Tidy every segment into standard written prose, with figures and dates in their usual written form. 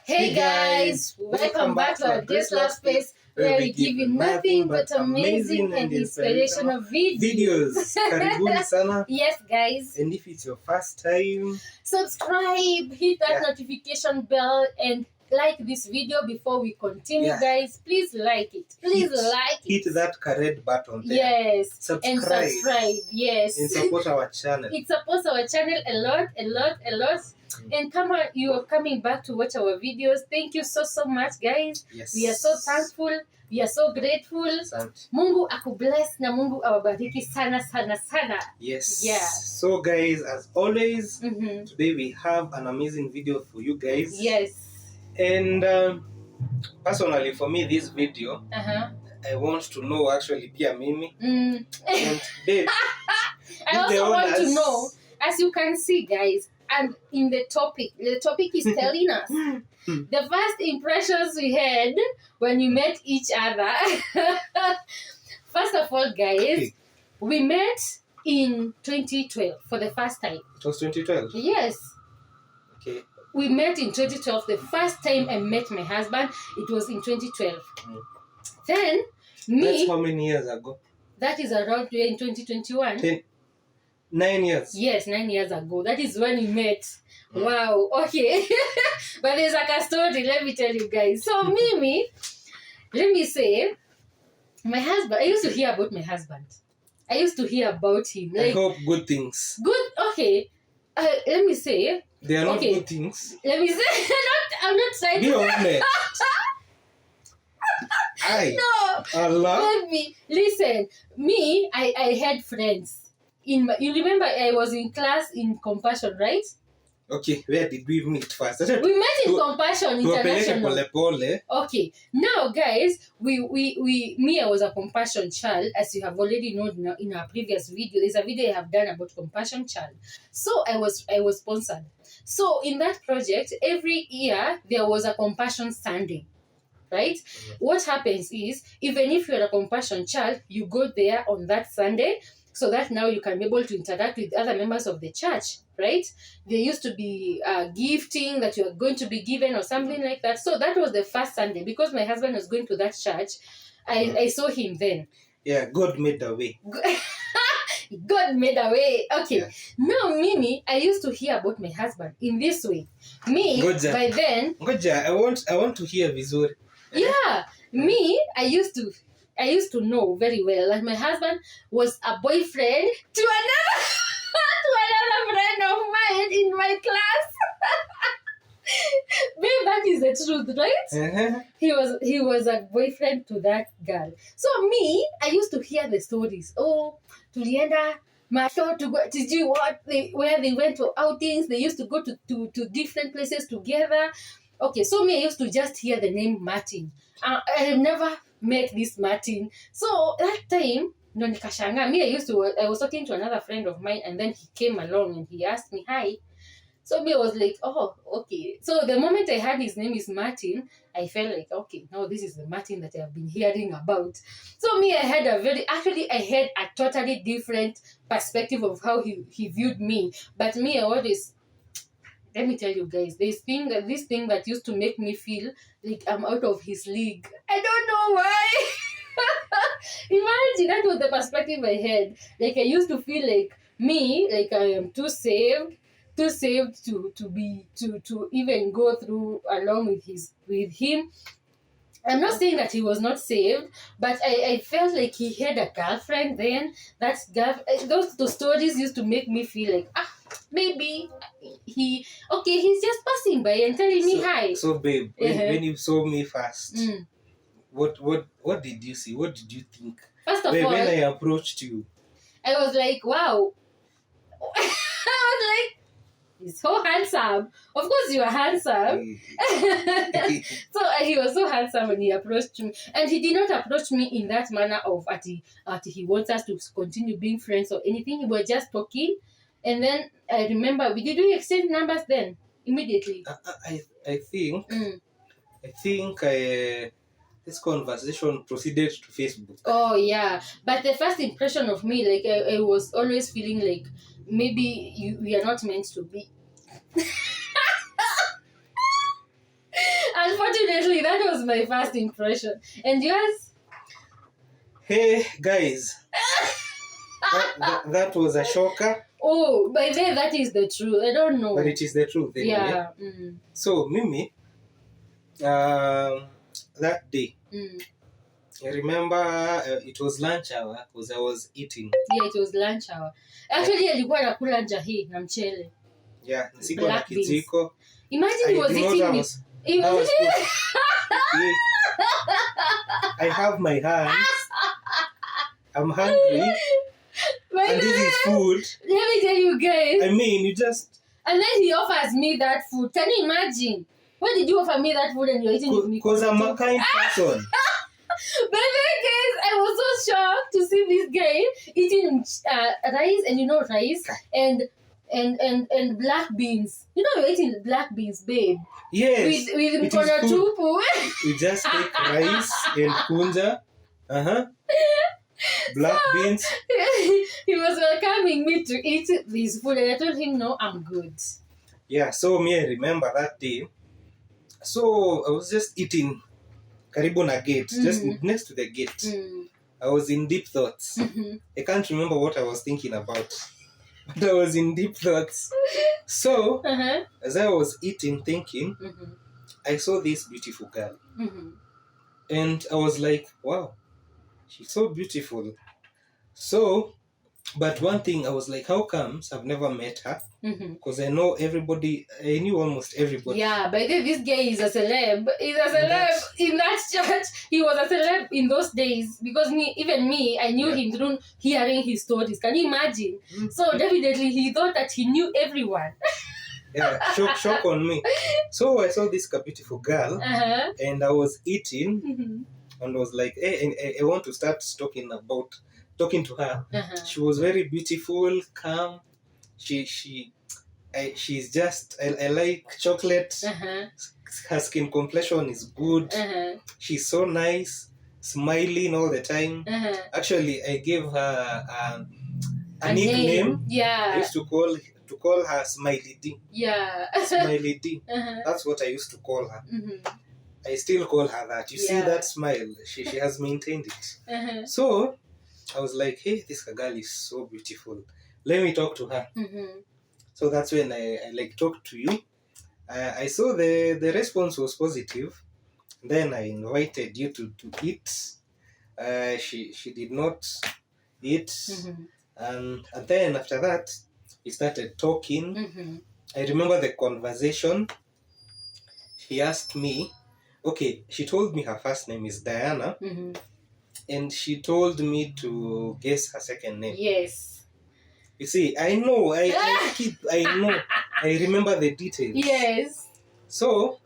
Hey guys, welcome back to our This Love Space, where we give you nothing but amazing and inspirational videos. Karibuni sana. Yes guys. And if it's your first time, subscribe, hit that notification bell and like this video before we continue, guys. Please like it. Please hit that red button there. Yes. Subscribe. And subscribe. Yes. And support our channel. It supports our channel a lot. And come on, you are coming back to watch our videos. Thank you so much, guys. Yes. We are so thankful. We are so grateful. Mungu akubless na Mungu awabariki sana. Yes. Yeah. So guys, as always, today we have an amazing video for you guys. Yes. And personally for me, this video, I want to know actually Pia Mimi. And babe, I also want to know, as you can see, guys, and in the topic is telling us the first impressions we had when we met each other. First of all, guys, we met in 2012 for the first time. It was 2012? Yes. Okay. We met in 2012. The first time I met my husband, it was in 2012. Then, That's how many years ago? That is around in 2021. 9 years? Yes, 9 years ago. That is when we met. Wow, okay. But there's like a story, let me tell you guys. So Mimi, let me say, my husband, I used to hear about my husband. I used to hear about him. I hope good things. Good, okay. Let me say. They are not good things. Let me say, I'm not trying to... Be honest. No. Allah. Let me, listen, me, I had friends. You remember I was in class in Compassion, right? Okay, where did we meet first? We met in Compassion International. Okay, now guys, I was a Compassion child, as you have already known in our previous video. There's a video I have done about Compassion child. So I was sponsored. So in that project, every year there was a Compassion Sunday. Right? What happens is, even if you're a Compassion child, you go there on that Sunday, so that now you can be able to interact with other members of the church, right? There used to be gifting that you are going to be given or something like that. So that was the first Sunday. Because my husband was going to that church, I saw him then. Yeah, God made a way. God made a way. Okay. Yeah. Now, Mimi, I used to hear about my husband in this way. Me, Goja. By then... Goja, I want to hear Vizuri. Yeah. Me, I used to know very well that my husband was a boyfriend to another friend of mine in my class. Babe, that is the truth, right? He was a boyfriend to that girl. So me, I used to hear the stories. Oh, tulienda Masho to go. Did you what? Where they went to outings? They used to go to different places together. Okay, so me, I used to just hear the name Martin. I have never met this Martin. So that time, no nikashanga. Me, I was talking to another friend of mine, and then he came along and he asked me, hi. So me, I was like, oh, okay. So the moment I heard his name is Martin, I felt like, okay, now this is the Martin that I have been hearing about. So me, I had a totally different perspective of how he viewed me. But me, I always... Let me tell you guys, this thing that used to make me feel like I'm out of his league. I don't know why. Imagine, that was the perspective I had. Like, I used to feel like me, like I am too saved to even go through along with him. I'm not saying that he was not saved, but I felt like he had a girlfriend then. Those stories used to make me feel like, maybe he's just passing by and telling me hi. So babe, when you saw me first, what did you see? What did you think? First of all, when I approached you, I was like, wow. I was like, he's so handsome. Of course you are handsome. So he was so handsome when he approached me. And he did not approach me in that manner of he wants us to continue being friends or anything. We were just talking. And then I remember, did we exchange numbers then? Immediately? I think this conversation proceeded to Facebook. Oh, yeah. But the first impression of me, like, I was always feeling like maybe we are not meant to be. Unfortunately, that was my first impression. And yours? Hey guys, that was a shocker. Oh, by the way, that is the truth. I don't know. But it is the truth. Anyway. Yeah. Mm. So, Mimi, that day, I remember it was lunch hour because I was eating. Yeah, it was lunch hour. Actually, alikuwa anakula jahi na mchele. Yeah, siko na kijiko. Imagine he was eating with... I have my hands. I'm hungry. And this is food. Let me tell you guys. I mean, you just... And then he offers me that food. Can you imagine? Why did you offer me that food and you're eating with me? Because I'm a kind person. But then, guys, I was so shocked to see this guy eating rice, and you know rice, and black beans. You know you're eating black beans, babe. Yes. With mkono tupu. You just take rice and kunja. Black beans. He was welcoming me to eat this food, and I told him, no, I'm good. Yeah, so me, I remember that day. So I was just eating karibu na gate, just next to the gate. I was in deep thoughts. I can't remember what I was thinking about, but I was in deep thoughts. So as I was eating, thinking, I saw this beautiful girl. And I was like, wow, she's so beautiful. So, but one thing, I was like, how comes I've never met her? Because I know everybody, I knew almost everybody. Yeah, by the way, this guy is a celeb. He's a celeb in that church. He was a celeb in those days because even me, I knew him through hearing his stories. Can you imagine? So definitely he thought that he knew everyone. Yeah, shock on me. So I saw this beautiful girl and I was eating and was like, hey, I want to start talking to her. She was very beautiful, calm. She's just, I like chocolate. Her skin complexion is good. She's so nice, smiling all the time. Actually, I gave her a nickname. Yeah. I used to call her Smiley D. Yeah. Smiley D. That's what I used to call her. I still call her that. You see that smile? She has maintained it. So I was like, hey, this girl is so beautiful. Let me talk to her. So that's when I like talked to you. I saw the response was positive. Then I invited you to eat. She did not eat. And then after that, we started talking. I remember the conversation. She asked me, okay, she told me her first name is Diana. And she told me to guess her second name. Yes. You see, I know, I remember the details. Yes. So,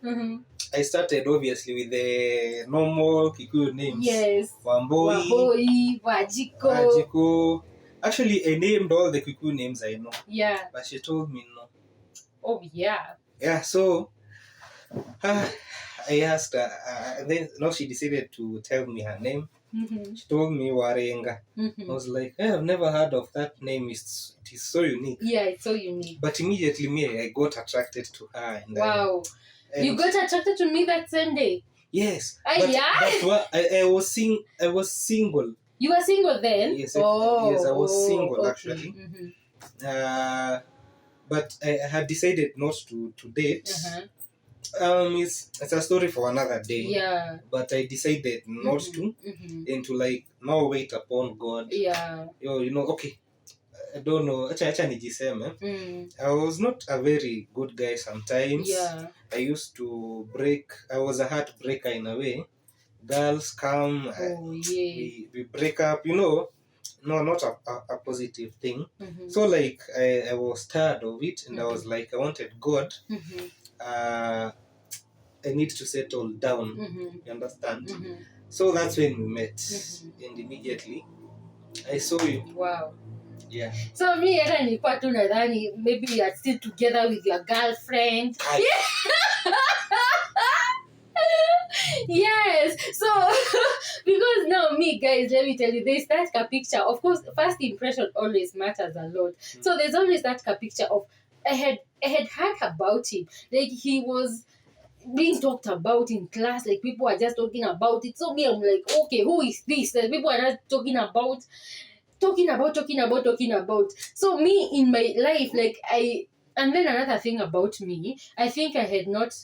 I started obviously with the normal Kikuyu names. Yes. Wamboi, Wajiko. Actually, I named all the Kikuyu names I know. Yeah. But she told me no. Oh, yeah. Yeah, so, I asked her, then she decided to tell me her name. She told me Warenga. I was like, I've never heard of that name. It is so unique. Yeah, it's so unique. But immediately I got attracted to her. And wow. You got attracted to me that same day? Yes. But I was single. You were single then? Yes, yes, I was single actually. But I had decided not to date. It's a story for another day. Yeah. But I decided not to, and to like now wait upon God. Yeah. You know, okay. I don't know. I was not a very good guy sometimes. Yeah. I used to break. I was a heartbreaker in a way. Girls come. We break up. You know. No, not a positive thing. So like I was tired of it, and I was like, I wanted God. I need to settle down. You understand? So that's when we met, and immediately I saw you. Wow. Yeah. So me hata nilikuwa tu nadhani maybe you are still together with your girlfriend. Yes. So because now me guys, let me tell you, there's that picture. Of course, first impression always matters a lot. So there's always that picture of I had heard about him. Like he was being talked about in class, like people are just talking about it. So me, I'm like, okay, who is this? Like people are just talking about. So me in my life, like and then another thing about me, I think I had not,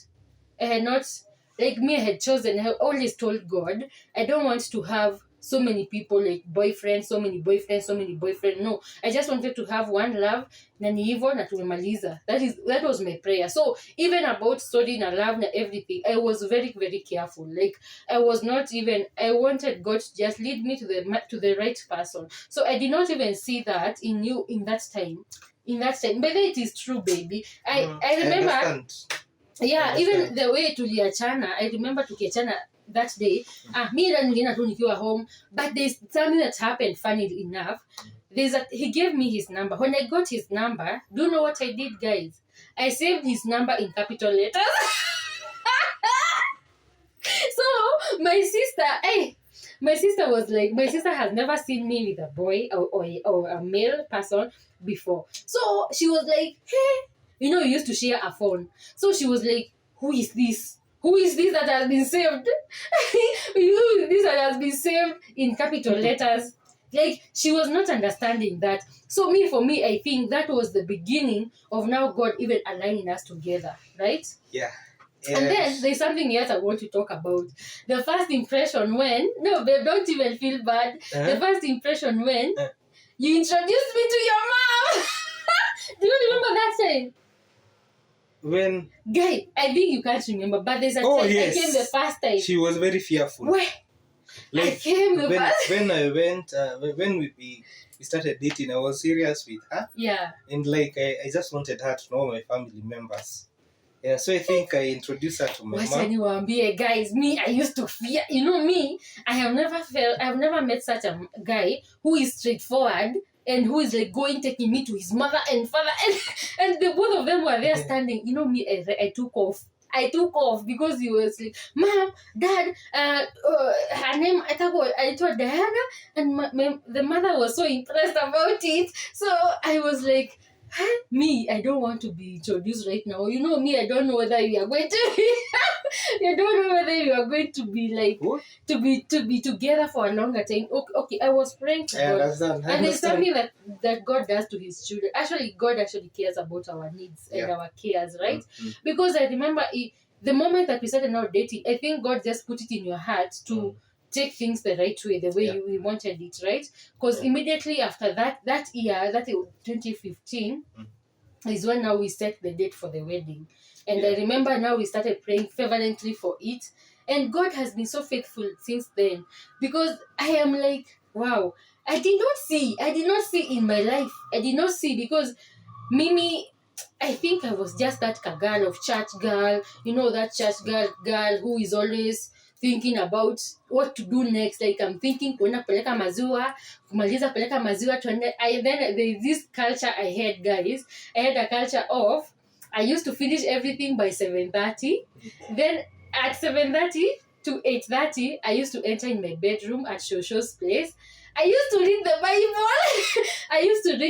like me, I had chosen, I have always told God, I don't want to have so many people, like boyfriends, so many boyfriends. No, I just wanted to have one love, na ni hivyo na tumemaliza. That was my prayer. So even about story na love na everything, I was very, very careful. Like I wanted God to just lead me to the right person. So I did not even see that in you in that time. But it is true, baby. I remember. I understand. Yeah, even the way tuliachana, I remember tukiachana that day. Me and Nina tu nikiwa home, but there's something that happened. Funny enough, he gave me his number. When I got his number, do you know what I did, guys? I saved his number in capital letters. So my sister was like, my sister has never seen me with a boy or a male person before. So she was like, hey, we used to share a phone. So she was like, who is this? Who is this that has been saved? Who is this that has been saved in capital letters? Like, she was not understanding that. So for me, I think that was the beginning of now God even aligning us together, right? Yeah. Yes. And then there's something else I want to talk about. The first impression when, no, babe, don't even feel bad. The first impression when you introduced me to your mom. Do you remember that time? When? Guy, I think you can't remember, but there's a time yes. I came the first time. She was very fearful. Where? Like, I came the first when I went, when we started dating, I was serious with her. Yeah. And like, I just wanted her to know my family members. Yeah, so I think I introduced her to my mom. Guys, me, I used to fear. Me, I have never met such a guy who is straightforward and who is like taking me to his mother and father, and the both of them were there standing. Me, I took off. Because he was like, Mom, Dad, her name, I told Diana, and the mother was so impressed about it. So I was like, me, I don't want to be introduced right now. Me, I don't know whether we are going to be I don't know whether we are going to be like what? to be together for a longer time. Okay, I was praying to God. And it's something that God does to his children. Actually, God cares about our needs and our cares, right? Mm-hmm. Because I remember the moment that we started now dating, I think God just put it in your heart to take things the right way, the way we wanted it, right? Because immediately after that year, that 2015, is when now we set the date for the wedding. And I remember now we started praying fervently for it. And God has been so faithful since then. Because I am like, wow, I did not see in my life. I did not see because Mimi, I think I was just that girl of church girl, that church girl who is always thinking about what to do next. Like I'm thinking, kuenda peleka maziwa, kumaliza peleka maziwa, tuende. Then there's this culture I had, guys. I had a culture of, I used to finish everything by 7:30. Then at 7:30 to 8:30, I used to enter in my bedroom at Shosho's place. I used to read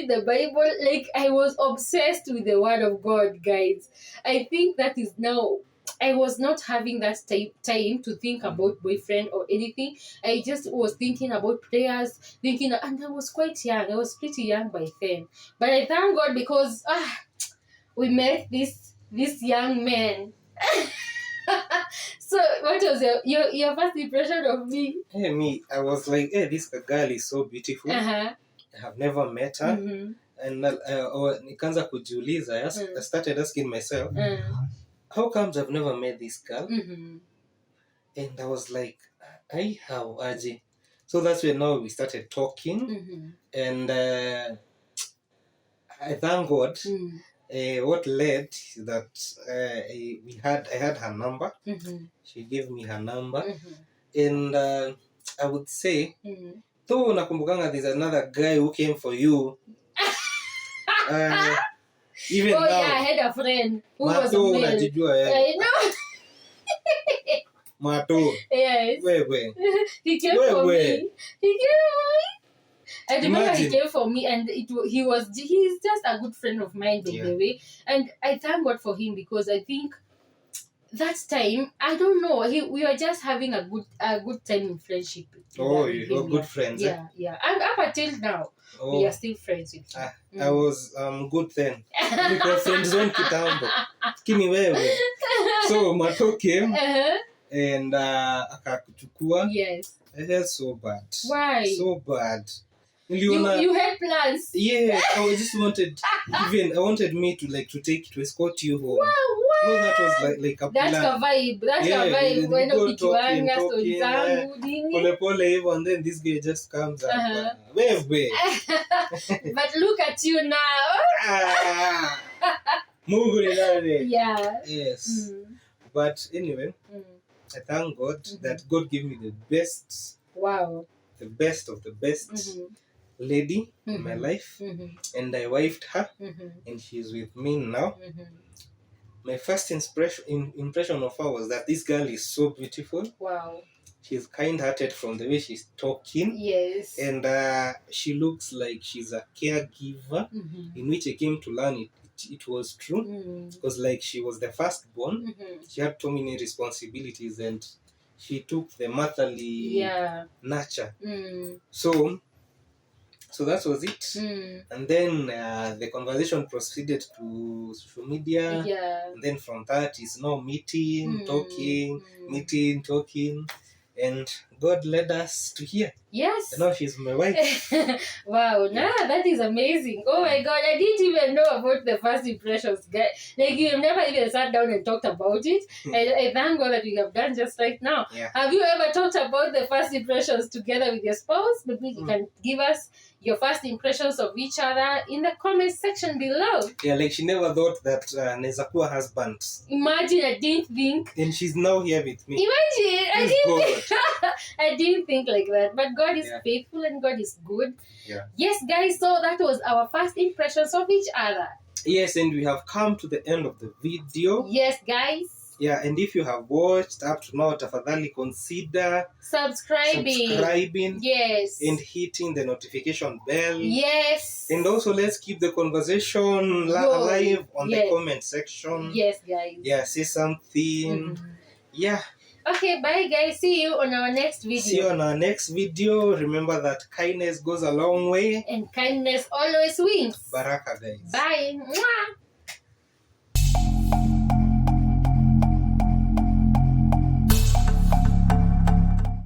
the Bible. Like I was obsessed with the word of God, guys. I think that is now, I was not having that time to think about boyfriend or anything. I just was thinking about prayers, and I was quite young. I was pretty young by then. But I thank God because we met this young man. So what was your first impression of me? Hey, me, I was like, hey, this girl is so beautiful. I have never met her. Mm-hmm. And nikaanza kujiuliza, I started asking myself, how comes I've never met this girl? Mm-hmm. And I was like, how aje? So that's when now we started talking. Mm-hmm. And I thank God. What led that I had her number. Mm-hmm. She gave me her number. Mm-hmm. And I would say, though nakumbukanga there's another guy who came for you. Even now, I had a friend who was a male. I know. Mato. Yes. Where? He came for me. I remember Imagine. he came for me, and he's just a good friend of mine, by the way. And I thank God for him, because I think that time, I don't know, we were just having a good time in friendship. Oh, you were good friends. Yeah. And up until now, we are still friends with him. I was good then. Because friends went kitambo. Kini wewe. So Mato came and akakuchukua. Yes. I felt so bad. Why? So bad. You had plans. Yeah, I just wanted me to escort you home. Wow. No, that was like a plan. That's a vibe. When talking, pole pole, and then this guy just comes up. Where? But look at you now. Yeah. Yes. But anyway, I thank God that God gave me the best. Wow. The best of the best lady in my life, and I wifed her, and she's with me now. My first impression of her was that this girl is so beautiful. Wow. She's kind-hearted from the way she's talking. Yes. And she looks like she's a caregiver, in which I came to learn it was true. Because like she was the firstborn, she had so many responsibilities, and she took the motherly nurture. So that was it. And then the conversation proceeded to social media. And then from that is now meeting, talking. And God led us to here. Yes. And now she's my wife. Wow, that is amazing. Oh my God, I didn't even know about the first impressions, guys. Like, you have never even sat down and talked about it. I thank God that we have done just right now. Yeah. Have you ever talked about the first impressions together with your spouse? Maybe you can give us your first impressions of each other in the comment section below. Yeah, like she never thought that anaeza kuwa husband. Imagine, I didn't think. And she's now here with me. Imagine, I didn't think like that. But God is faithful and God is good. Yeah. Yes, guys, so that was our first impressions of each other. Yes, and we have come to the end of the video. Yes, guys. Yeah, and if you have watched up to now, tafadhali consider subscribing. Yes. And hitting the notification bell. Yes. And also let's keep the conversation alive on the comment section. Yes, guys. Yeah, say something. Yeah. Okay, bye guys. See you on our next video. Remember that kindness goes a long way. And kindness always wins. Baraka, guys. Bye. Mwah.